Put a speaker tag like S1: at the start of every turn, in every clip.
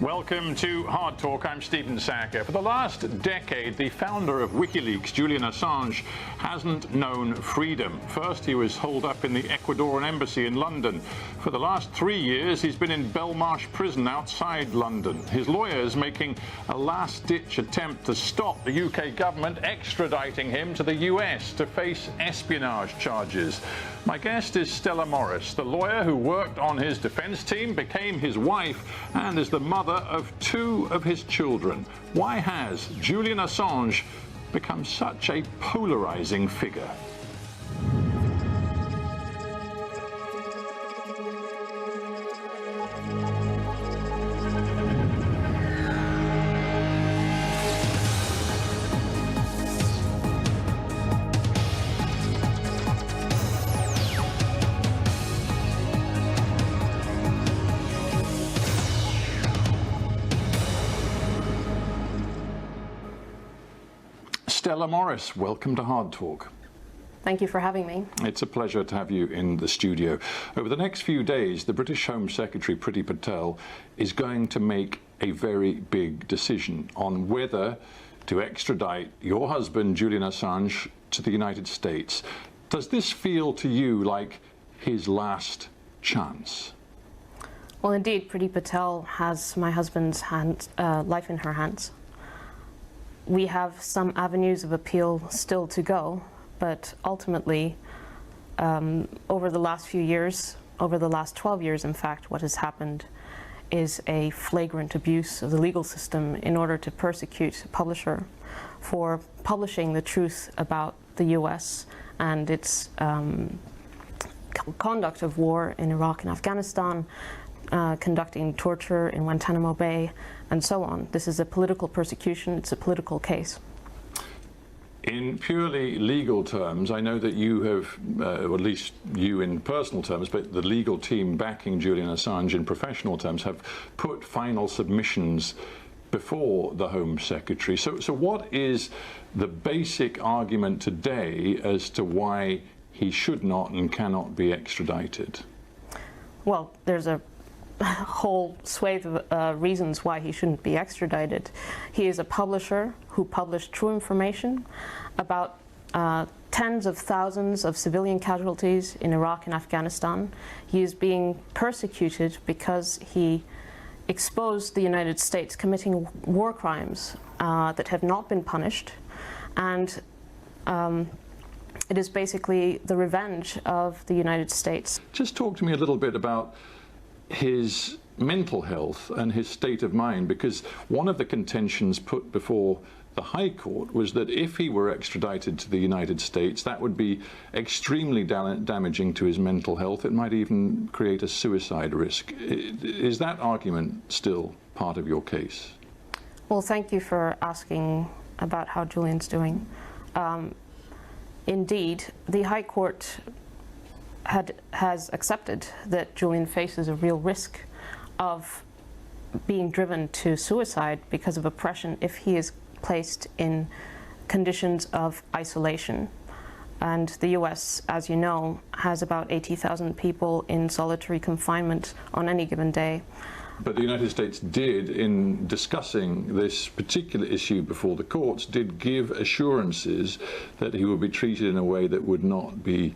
S1: Welcome to Hard Talk. I'm Stephen Sackur. For the last decade, the founder of WikiLeaks, Julian Assange, hasn't known freedom. First, he was holed up in the Ecuadorian embassy in London. For the last 3 years, he's been in Belmarsh prison outside London. His lawyers making a last-ditch attempt to stop the UK government extraditing him to the US to face espionage charges. My guest is Stella Morris, the lawyer who worked on his defense team, became his wife, and is the mother of 2 of his children. Why has Julian Assange become such a polarizing figure? Stella Morris, welcome to Hard Talk.
S2: Thank you for having me.
S1: It's a pleasure to have you in the studio. Over the next few days, the British Home Secretary, Priti Patel, is going to make a very big decision on whether to extradite your husband, Julian Assange, to the United States. Does this feel to you like his last chance?
S2: Well, indeed, Priti Patel has my husband's life in her hands. We have some avenues of appeal still to go, but ultimately, over the last few years, over the last 12 years, in fact, what has happened is a flagrant abuse of the legal system in order to persecute a publisher for publishing the truth about the US and its conduct of war in Iraq and Afghanistan, conducting torture in Guantanamo Bay, and so on. This is a political persecution, it's a political case.
S1: In purely legal terms, I know that you have, or at least you in personal terms, but the legal team backing Julian Assange in professional terms have put final submissions before the Home Secretary. So what is the basic argument today as to why he should not and cannot be extradited?
S2: Well, there's a whole swathe of reasons why he shouldn't be extradited. He is a publisher who published true information about tens of thousands of civilian casualties in Iraq and Afghanistan. He is being persecuted because he exposed the United States committing war crimes that have not been punished, and it is basically the revenge of the United States.
S1: Just talk to me a little bit about his mental health and his state of mind, because one of the contentions put before the High Court was that if he were extradited to the United States, that would be extremely damaging to his mental health. It might even create a suicide risk. Is that argument still part of your case?
S2: Well, thank you for asking about how Julian's doing. Indeed, the High Court has accepted that Julian faces a real risk of being driven to suicide because of oppression if he is placed in conditions of isolation. And the US, as you know, has about 80,000 people in solitary confinement on any given day.
S1: But the United States did, in discussing this particular issue before the courts, did give assurances that he would be treated in a way that would not be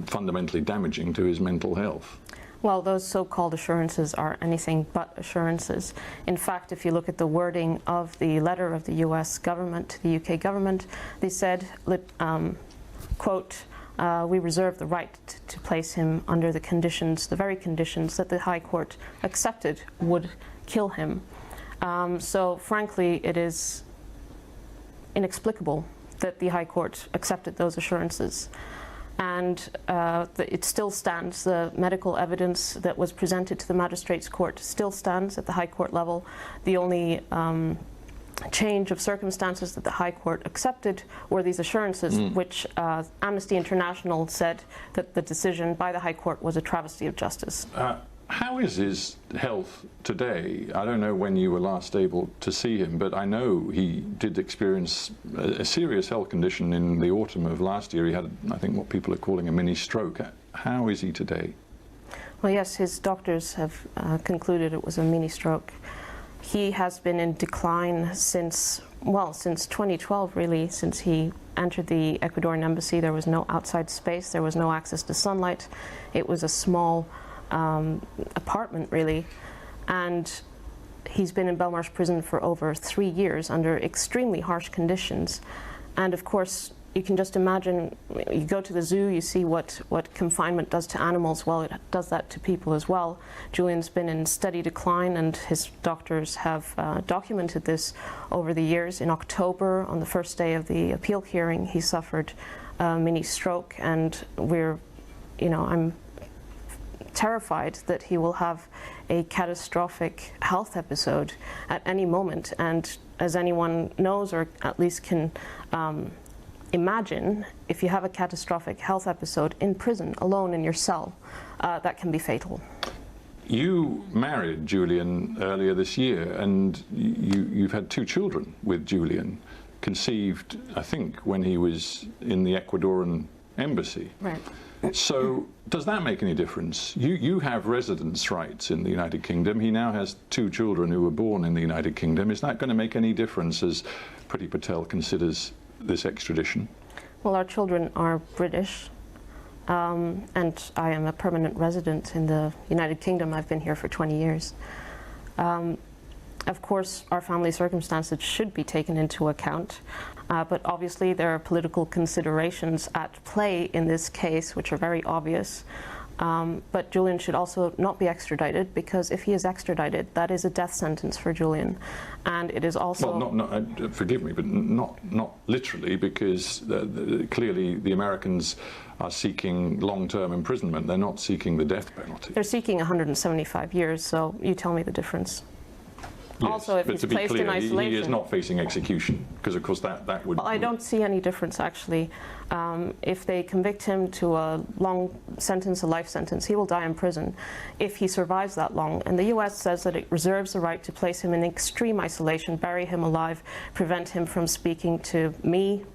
S1: fundamentally damaging to his mental health.
S2: Well, those so-called assurances are anything but assurances. In fact, if you look at the wording of the letter of the US government to the UK government, they said, quote, we reserve the right to place him under the conditions, the very conditions that the High Court accepted would kill him. So frankly, it is inexplicable that the High Court accepted those assurances. And it still stands. The medical evidence that was presented to the Magistrates Court still stands at the High Court level. The only change of circumstances that the High Court accepted were these assurances, which Amnesty International said that the decision by the High Court was a travesty of justice.
S1: How is his health today? I don't know when you were last able to see him, but I know he did experience a serious health condition in the autumn of last year. He had, I think, what people are calling a mini stroke. How is he today?
S2: Well, yes, his doctors have concluded it was a mini stroke. He has been in decline since 2012, really, since he entered the Ecuadorian embassy. There was no outside space, there was no access to sunlight. It was a small apartment, really, and he's been in Belmarsh prison for over 3 years under extremely harsh conditions. And of course, you can just imagine, you go to the zoo, you see what confinement does to animals. Well, it does that to people as well. Julian's been in steady decline, and his doctors have documented this over the years. In October, on the first day of the appeal hearing, he suffered a mini stroke, and I'm terrified that he will have a catastrophic health episode at any moment. And as anyone knows, or at least can imagine, if you have a catastrophic health episode in prison, alone in your cell, that can be fatal.
S1: You married Julian earlier this year, and you've had 2 children with Julian, conceived, I think, when he was in the Ecuadorian embassy.
S2: Right.
S1: So does that make any difference? You have residence rights in the United Kingdom. He now has 2 children who were born in the United Kingdom. Is that going to make any difference as Priti Patel considers this extradition?
S2: Well, our children are British, and I am a permanent resident in the United Kingdom. I've been here for 20 years. Of course, our family circumstances should be taken into account, but obviously there are political considerations at play in this case, which are very obvious. But Julian should also not be extradited, because if he is extradited, that is a death sentence for Julian, and it is also...
S1: Well, not forgive me, but not literally, because clearly the Americans are seeking long-term imprisonment. They're not seeking the death penalty.
S2: They're seeking 175 years, so you tell me the difference.
S1: Yes,
S2: also, if
S1: but
S2: he's
S1: to be
S2: placed
S1: clear,
S2: in isolation...
S1: he is not facing execution, because of course that would...
S2: Well, I don't see any difference, actually. If they convict him to a long sentence, a life sentence, he will die in prison if he survives that long. And the US says that it reserves the right to place him in extreme isolation, bury him alive, prevent him from speaking to me,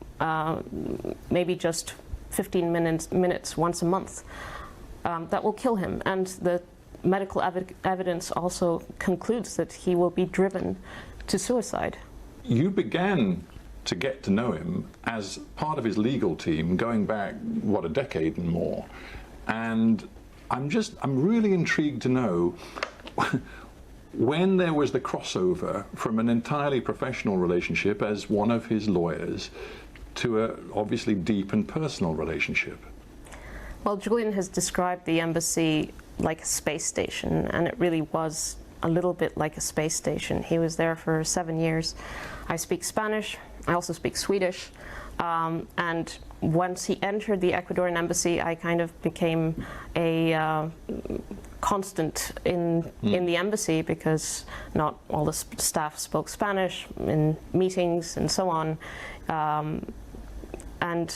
S2: maybe just 15 minutes once a month. That will kill him. And the medical evidence also concludes that he will be driven to suicide. You
S1: began to get to know him as part of his legal team going back, what, a decade and more. And I'm really intrigued to know when there was the crossover from an entirely professional relationship as one of his lawyers to a obviously deep and personal relationship.
S2: Well, Julian has described the embassy like a space station, and it really was a little bit like a space station. He was there for 7 years. I speak Spanish, I also speak Swedish, and once he entered the Ecuadorian embassy, I kind of became a constant in the embassy, because not all the staff spoke Spanish in meetings and so on. And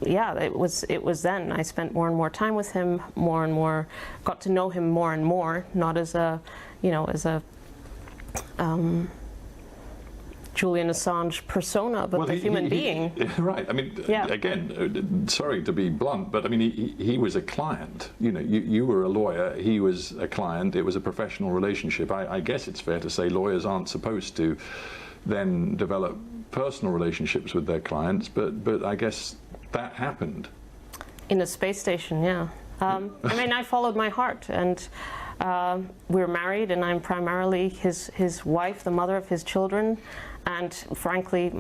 S2: yeah, it was then I spent more and more time with him, more and more, got to know him more and more, not as a, Julian Assange persona, but the human being.
S1: Right. I mean,
S2: yeah.
S1: Again, sorry to be blunt, but I mean, he was a client. You were a lawyer, he was a client. It was a professional relationship. I guess it's fair to say lawyers aren't supposed to then develop personal relationships with their clients, but I guess that happened.
S2: In a space station, yeah. I mean, I followed my heart, and we're married, and I'm primarily his wife, the mother of his children, and frankly,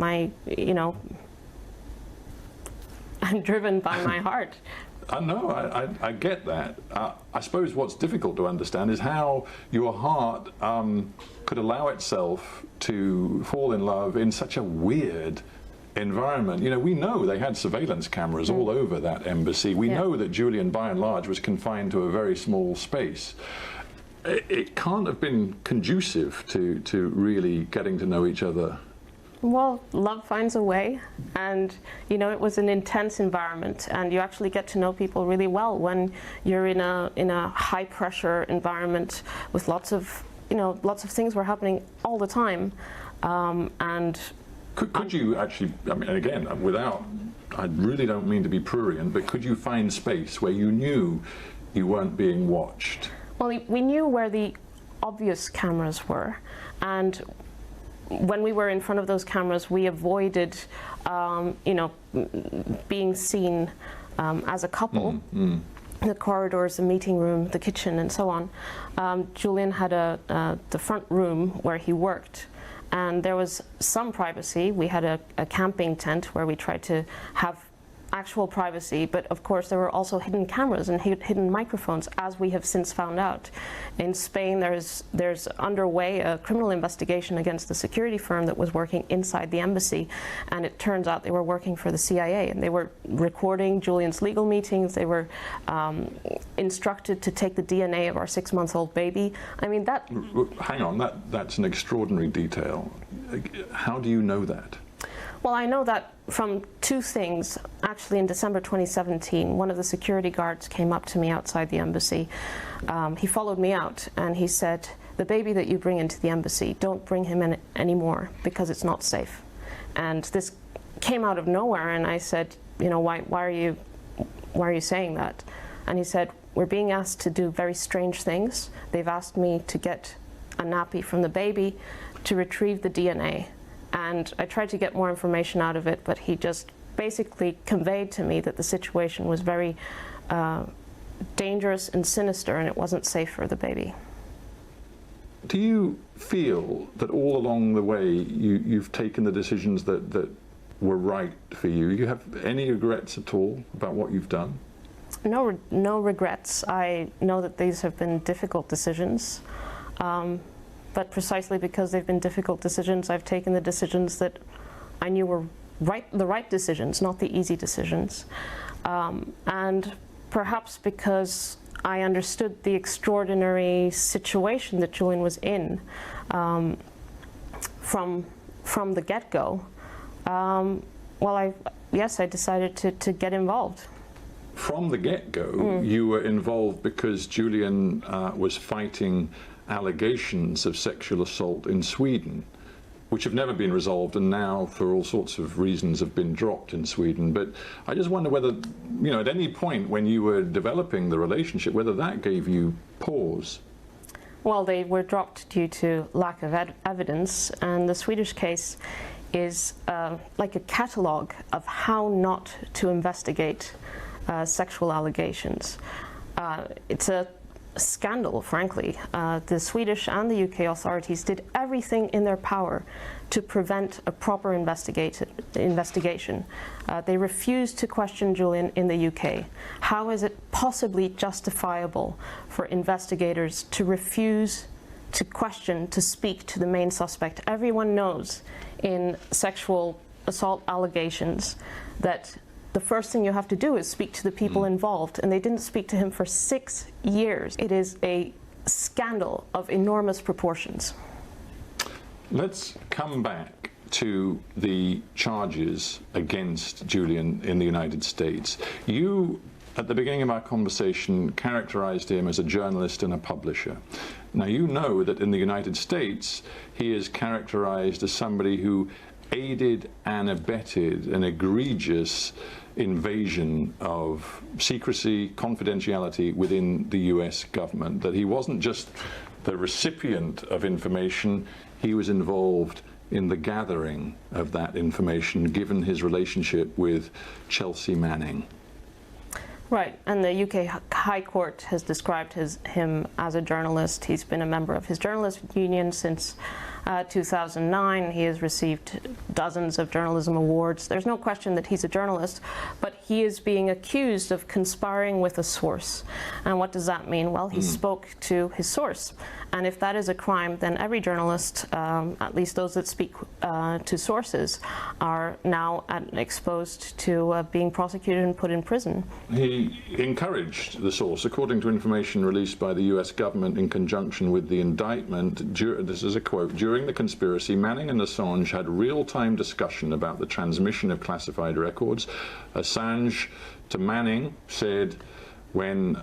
S2: I'm driven by my heart.
S1: I know, I get that. I suppose what's difficult to understand is how your heart could allow itself to fall in love in such a weird environment. We know they had surveillance cameras all over that embassy. We know that Julian, by and large, was confined to a very small space. It can't have been conducive to really getting to know each other.
S2: Well, love finds a way, and it was an intense environment, and you actually get to know people really well when you're in a high pressure environment with lots of things were happening all the time, and
S1: could you actually, I mean, again, I really don't mean to be prurient, but could you find space where you knew you weren't being watched?
S2: Well, we knew where the obvious cameras were, and when we were in front of those cameras, we avoided, you know, being seen as a couple. The corridors, the meeting room, the kitchen, and so on. Julian had the front room where he worked, and there was some privacy. We had a camping tent where we tried to have actual privacy, but of course there were also hidden cameras and hidden microphones, as we have since found out. In Spain, there's underway a criminal investigation against the security firm that was working inside the embassy, and it turns out they were working for the CIA, and they were recording Julian's legal meetings. They were instructed to take the DNA of our 6-month-old baby. I mean, that...
S1: Hang on, that's an extraordinary detail. How do you know that?
S2: Well, I know that from two things. Actually, in December 2017, one of the security guards came up to me outside the embassy. He followed me out and he said, "The baby that you bring into the embassy, don't bring him in anymore because it's not safe." And this came out of nowhere, and I said, "You know, why are you saying that?" And he said, "We're being asked to do very strange things. They've asked me to get a nappy from the baby, to retrieve the DNA." And I tried to get more information out of it, but he just basically conveyed to me that the situation was very dangerous and sinister, and it wasn't safe for the baby.
S1: Do you feel that all along the way you've taken the decisions that were right for you? Do you have any regrets at all about what you've done?
S2: No regrets. I know that these have been difficult decisions. But precisely because they've been difficult decisions, I've taken the decisions that I knew were the right decisions, not the easy decisions. And perhaps because I understood the extraordinary situation that Julian was in from the get-go, well, I decided to get involved.
S1: From the get-go, you were involved because Julian was fighting allegations of sexual assault in Sweden, which have never been resolved and now, for all sorts of reasons, have been dropped in Sweden. But I just wonder whether, you know, at any point when you were developing the relationship, whether that gave you pause.
S2: Well, they were dropped due to lack of evidence, and the Swedish case is like a catalogue of how not to investigate sexual allegations. It's a scandal, frankly. The Swedish and the UK authorities did everything in their power to prevent a proper investigation. They refused to question Julian in the UK. How is it possibly justifiable for investigators to refuse to question, to speak to the main suspect? Everyone knows in sexual assault allegations that the first thing you have to do is speak to the people involved, and they didn't speak to him for 6 years. It is a scandal of enormous proportions.
S1: Let's come back to the charges against Julian in the United States. You, at the beginning of our conversation, characterized him as a journalist and a publisher. Now, you know that in the United States, he is characterized as somebody who aided and abetted an egregious invasion of secrecy, confidentiality within the US government, that he wasn't just the recipient of information, he was involved in the gathering of that information, given his relationship with Chelsea Manning.
S2: Right, and the UK High Court has described him as a journalist. He's been a member of his journalist union since 2009. He has received dozens of journalism awards. There's no question that he's a journalist, but he is being accused of conspiring with a source. And what does that mean? Well, he spoke to his source. And if that is a crime, then every journalist, at least those that speak to sources, are now exposed to being prosecuted and put in prison.
S1: He encouraged the source. According to information released by the US government in conjunction with the indictment, this is a quote, "During the conspiracy, Manning and Assange had real-time discussion about the transmission of classified records. Assange to Manning said, when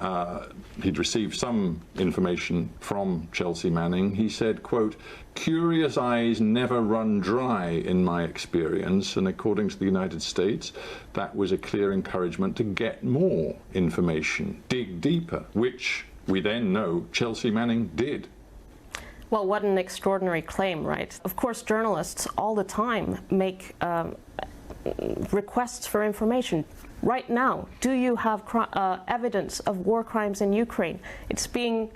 S1: he'd received some information from Chelsea Manning, he said, quote, "Curious eyes never run dry in my experience," and according to the United States, that was a clear encouragement to get more information, dig deeper, which we then know Chelsea Manning did.
S2: Well, what an extraordinary claim, right? Of course, journalists all the time make requests for information. Right now, do you have evidence of war crimes in Ukraine? It's being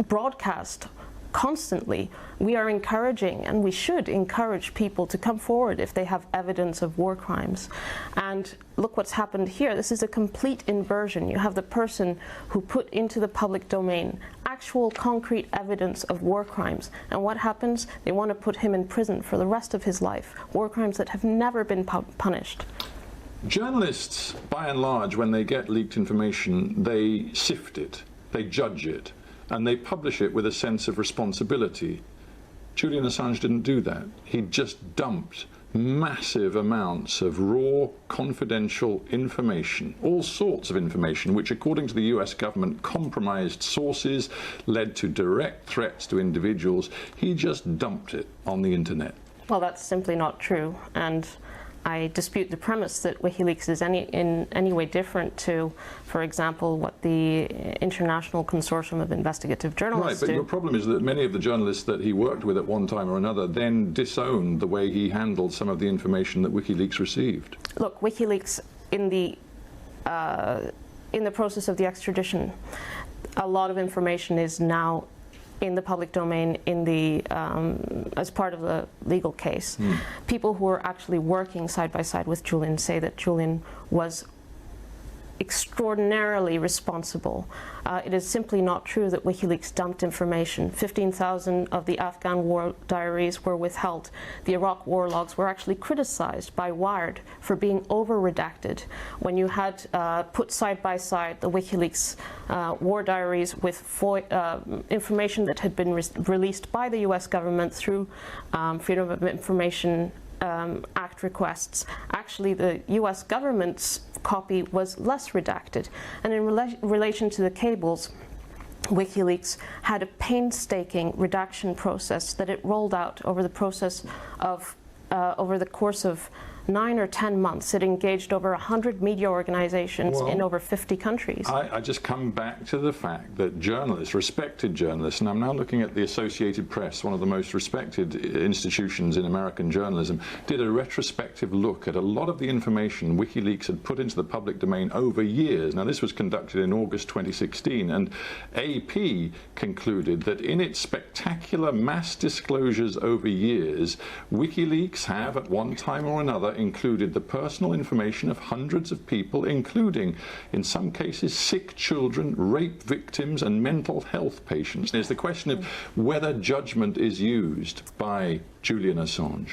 S2: broadcast constantly. We are encouraging, and we should encourage people to come forward if they have evidence of war crimes. And look what's happened here. This is a complete inversion. You have the person who put into the public domain actual concrete evidence of war crimes. And what happens? They want to put him in prison for the rest of his life. War crimes that have never been punished.
S1: Journalists, by and large, when they get leaked information, they sift it, they judge it, and they publish it with a sense of responsibility. Julian Assange didn't do that. He just dumped massive amounts of raw, confidential information, all sorts of information, which, according to the US government, compromised sources, led to direct threats to individuals. He just dumped it on the internet.
S2: Well, that's simply not true, and I dispute the premise that WikiLeaks is in any way different to, for example, what the International Consortium of Investigative Journalists do.
S1: Right, but your problem is that many of the journalists that he worked with at one time or another then disowned the way he handled some of the information that WikiLeaks received.
S2: Look, WikiLeaks, in the process of the extradition, a lot of information is now in the public domain as part of the legal case. People who are actually working side by side with Julian say that Julian was extraordinarily responsible. It is simply not true that WikiLeaks dumped information. 15,000 of the Afghan war diaries were withheld. The Iraq war logs were actually criticized by Wired for being over-redacted. When you had put side by side the WikiLeaks war diaries with information that had been released by the US government through Freedom of Information Act requests, actually the US government's copy was less redacted. And in relation to the cables, WikiLeaks had a painstaking redaction process that it rolled out over the course of 9 or 10 months. It engaged over 100 media organizations in over 50 countries.
S1: I just come back to the fact that journalists, respected journalists, and I'm now looking at the Associated Press, one of the most respected institutions in American journalism, did a retrospective look at a lot of the information WikiLeaks had put into the public domain over years. Now, this was conducted in August 2016, and AP concluded that in its spectacular mass disclosures over years, WikiLeaks have, at one time or another, included the personal information of hundreds of people, including, in some cases, sick children, rape victims, and mental health patients. There's the question of whether judgment is used by Julian Assange.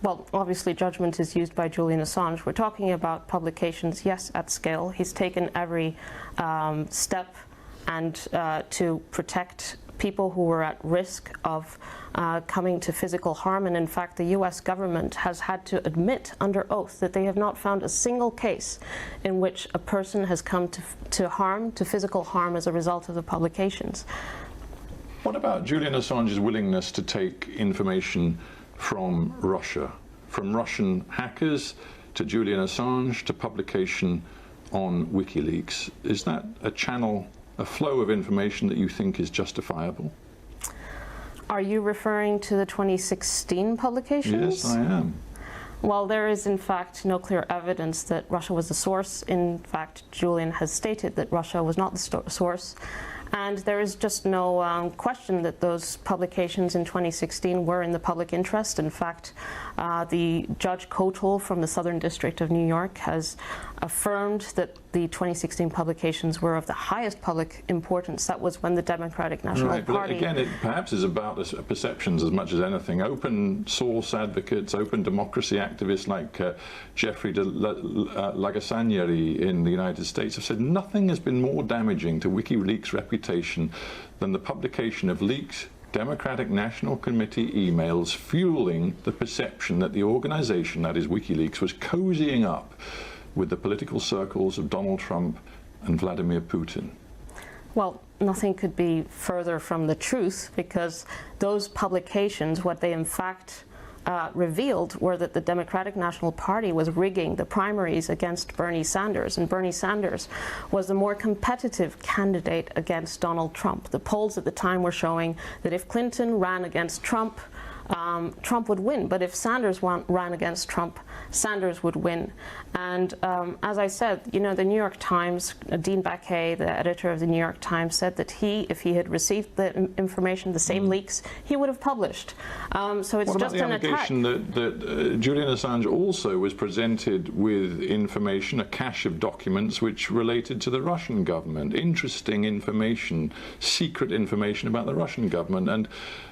S2: Well, obviously judgment is used by Julian Assange. We're talking about publications, yes, at scale. He's taken every step and to protect people who were at risk of coming to physical harm. And in fact, the US government has had to admit under oath that they have not found a single case in which a person has come to physical harm as a result of the publications.
S1: What about Julian Assange's willingness to take information from Russia, from Russian hackers to Julian Assange to publication on WikiLeaks? Is that a channel, a flow of information that you think is justifiable?
S2: Are you referring to the 2016 publications?
S1: Yes, I am.
S2: Well, there is in fact no clear evidence that Russia was the source. In fact, Julian has stated that Russia was not the source. And there is just no question that those publications in 2016 were in the public interest. In fact, the Judge Kotel from the Southern District of New York has affirmed that the 2016 publications were of the highest public importance. That was when the Democratic National Party...
S1: But again, it perhaps is about perceptions as much as anything. Open source advocates, open democracy activists like Jeffrey de Lagassanieri in the United States have said nothing has been more damaging to WikiLeaks' reputation than the publication of leaked Democratic National Committee emails fueling the perception that the organization, that is WikiLeaks, was cozying up with the political circles of Donald Trump and Vladimir Putin?
S2: Well, nothing could be further from the truth, because those publications, what they in fact revealed were that the Democratic National Party was rigging the primaries against Bernie Sanders, and Bernie Sanders was the more competitive candidate against Donald Trump. The polls at the time were showing that if Clinton ran against Trump, Trump would win, but if Sanders ran against Trump, Sanders would win. And as I said, you know, the New York Times, Dean Baquet, the editor of the New York Times, said that if he had received the information, the same leaks, he would have published. So it's just an attack.
S1: What about the allegation that Julian Assange also was presented with information, a cache of documents which related to the Russian government? Interesting information, secret information about the Russian government. And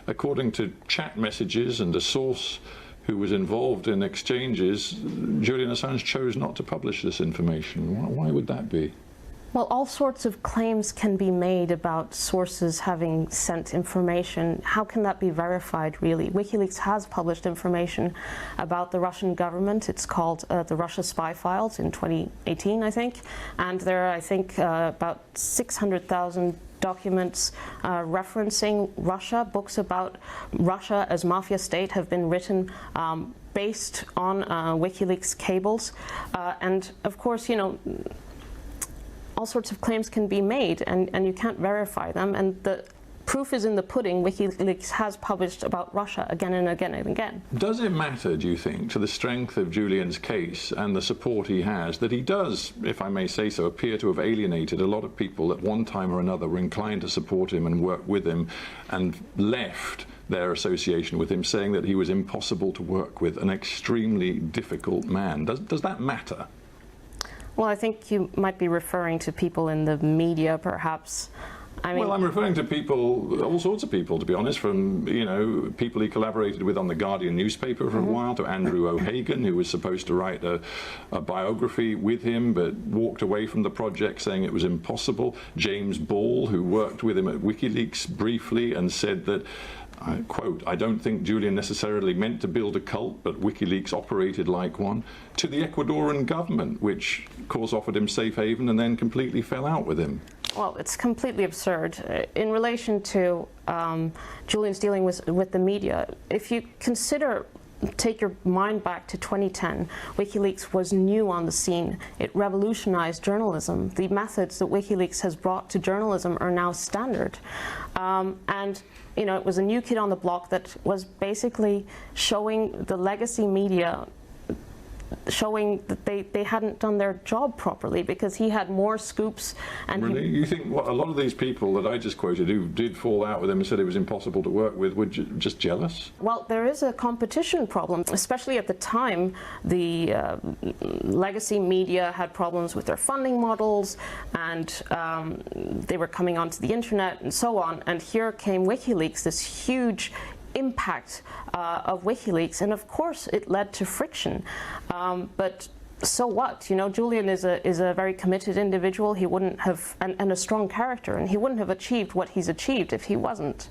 S1: according to chat messages and a source who was involved in exchanges, Julian Assange chose not to publish this information. Why would that be?
S2: Well, all sorts of claims can be made about sources having sent information. How can that be verified, really? WikiLeaks has published information about the Russian government. It's called the Russia Spy Files in 2018, I think. And there are, I think, about 600,000 documents referencing Russia. Books about Russia as mafia state have been written based on WikiLeaks cables. And of course, you know, all sorts of claims can be made, and you can't verify them. And the proof is in the pudding. WikiLeaks has published about Russia again and again and again. Does it matter, do you think, to the strength of Julian's case and the support he has, that he does, if I may say so, appear to have alienated a lot of people at one time or another were inclined to support him and work with him, and left their association with him, saying that he was impossible to work with, an extremely difficult man? Does that matter? Well, I think you might be referring to people in the media, perhaps. I mean, well, I'm referring to people, all sorts of people, to be honest, from, you know, people he collaborated with on the Guardian newspaper for a while, to Andrew O'Hagan, who was supposed to write a biography with him, but walked away from the project saying it was impossible. James Ball, who worked with him at WikiLeaks briefly and said that, quote, "I don't think Julian necessarily meant to build a cult, but WikiLeaks operated like one," to the Ecuadorian government, which, of course, offered him safe haven and then completely fell out with him. Well, it's completely absurd. In relation to Julian's dealing with the media, if you take your mind back to 2010, WikiLeaks was new on the scene. It revolutionized journalism. The methods that WikiLeaks has brought to journalism are now standard. And you know, it was a new kid on the block that was basically showing the legacy media, showing that they hadn't done their job properly, because he had more scoops. And really? You think what a lot of these people that I just quoted, who did fall out with him and said it was impossible to work with, were just jealous? Well, there is a competition problem, especially at the time. The legacy media had problems with their funding models, and they were coming onto the internet and so on. And here came WikiLeaks, this huge impact of WikiLeaks, and of course it led to friction. But so what? You know, Julian is a very committed individual. He wouldn't have, and a strong character, and he wouldn't have achieved what he's achieved if he wasn't.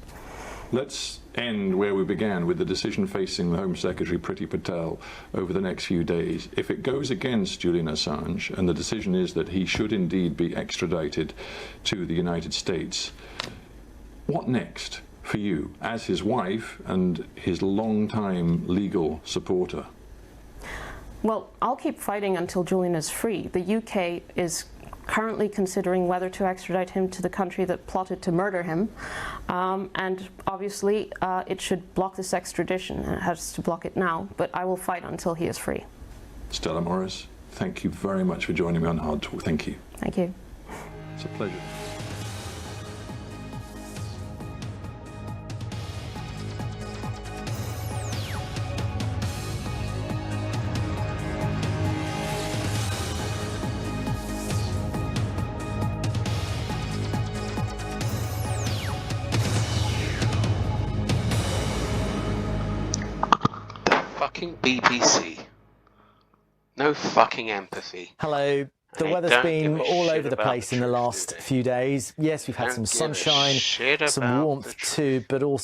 S2: Let's end where we began, with the decision facing the Home Secretary Priti Patel over the next few days. If it goes against Julian Assange, and the decision is that he should indeed be extradited to the United States, what next for you as his wife and his long-time legal supporter? Well, I'll keep fighting until Julian is free. The UK is currently considering whether to extradite him to the country that plotted to murder him, and obviously it should block this extradition, and it has to block it now, but I will fight until he is free. Stella Morris, thank you very much for joining me on Hard Talk. Thank you. Thank you. It's a pleasure.
S3: BBC. No fucking empathy.
S4: Hello. The weather's been all over the place in the last few days. Yes, we've had some sunshine, some warmth too, but also